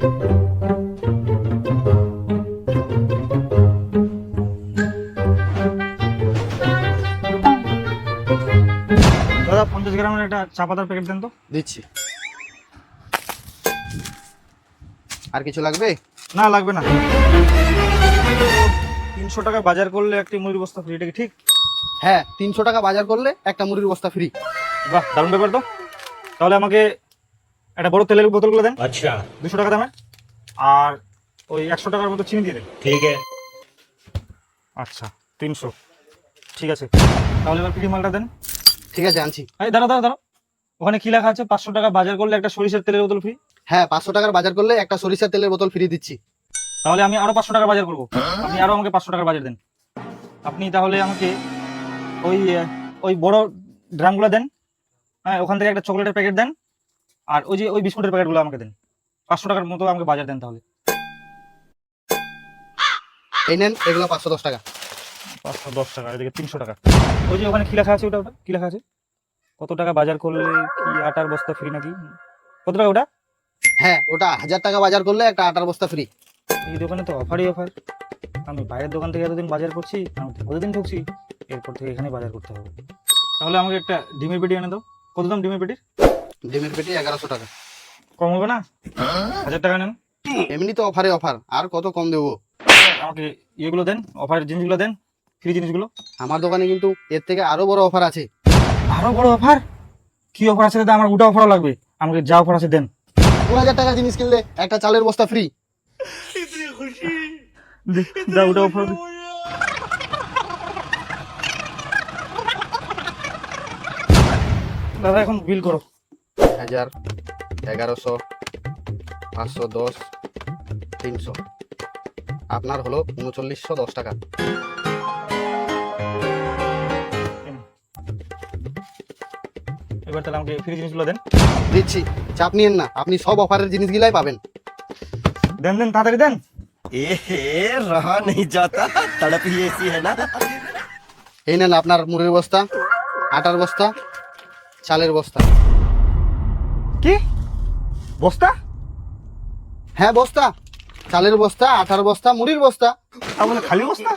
দাদা 50 গ্রামের একটা চা পাতার প্যাকেট দেন তো। দিচ্ছি। আর কিছু লাগবে? না লাগবে না। 300 টাকা বাজার করলে একটি মুড়ির বস্তা ফ্রি, এটা কি ঠিক? হ্যাঁ, 300 টাকা বাজার করলে একটা মুড়ির বস্তা ফ্রি। বাহ, দারুণ ব্যাপার তো। তাহলে আমাকে একটা বড় তেলের বোতলগুলো দেন। আচ্ছা, 200 টাকা দামের। আর ওই 100 টাকার মতো চিনি দিয়ে দেন। ঠিক আছে। আচ্ছা 300, ঠিক আছে। তাহলে এবার ফ্রি মালটা দেন। ঠিক আছে, আনছি। এই দাঁড়া দাঁড়া দাঁড়া, ওখানে কি লেখা আছে? 500 টাকা বাজার করলে একটা সরিষার তেলের বোতল ফ্রি। হ্যাঁ, 500 টাকার বাজার করলে একটা সরিষার তেলের বোতল ফ্রি দিচ্ছি। তাহলে আমি আরো 500 টাকা বাজার করবো, আপনি আরো আমাকে 500 টাকার বাজার দেন। আপনি তাহলে আমাকে ওই ওই বড় ড্রামগুলো দেন। হ্যাঁ, ওখান থেকে একটা চকলেটের প্যাকেট দেন। আর ওই যে ওই বিস্কুটের প্যাকেটগুলো আমাকে দেন। 500 টাকার মতো আমাকে বাজার দেন তাহলে। এই নেন, এগুলো 510 টাকা। 510 টাকা, এদিকে 300 টাকা। ওই যে ওখানে কি লেখা আছে? ওটা কি লেখা আছে? কত টাকা বাজার করলে কি আটার বস্তা ফ্রি নাকি? কত টাকা ওটা? হ্যাঁ, ওটা 1000 টাকা বাজার করলে একটা আটার বস্তা ফ্রি। এই দোকানে তো অফারই অফার। আমি বাইরের দোকান থেকে এতদিন বাজার করছি, আমি তো প্রতিদিন ঠকছি। এরপর থেকে এখানে বাজার করতে হবে। তাহলে আমাকে একটা ডিমের পেটি এনে দাও। কত দাম ডিমের পেটির? ডিমের পেটি 1100 টাকা। কম হবে না? 1000 টাকা নেন। এমনি তো অফারে অফার, আর কত কম দেবো? আমাকে ইয়েগুলো দেন, অফারের জিনিসগুলো দেন, ফ্রি জিনিসগুলো। আমার দোকানে কিন্তু এর থেকে আরো বড় অফার আছে। আরো বড় অফার? কি অফার আছে দাদা? আমার ওটা অফারও লাগবে। আমাকে যা অফার আছে দেন। 2000 টাকার জিনিস কিনলে একটা চালের বস্তা ফ্রি। দাও ওটা অফার। দাদা এখন বিল করো। 1000, 1100, 510, 300। আপনার হলো 3910 টাকা। এবার তাহলে আমাকে ফ্রি জিনিসগুলো দেন। দিচ্ছি, চাপ নিয়েন না, আপনি সব অফারের জিনিসগুলাই পাবেন। দেন দেন, তাড়াতাড়ি দেন। रहा नहीं जाता, तड़प ही ऐसी है ना। এই নেন আপনার মুড়ির বস্তা, আটার বস্তা, চালের বস্তা। কি বস্তা? হ্যাঁ, বস্তা। চালের বস্তা, আটার বস্তা, মুড়ির বস্তা। তাহলে খালি বস্তা?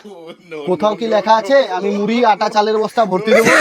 কোথাও কি লেখা আছে আমি মুড়ি, আটা, চালের বস্তা ভর্তি দেবো?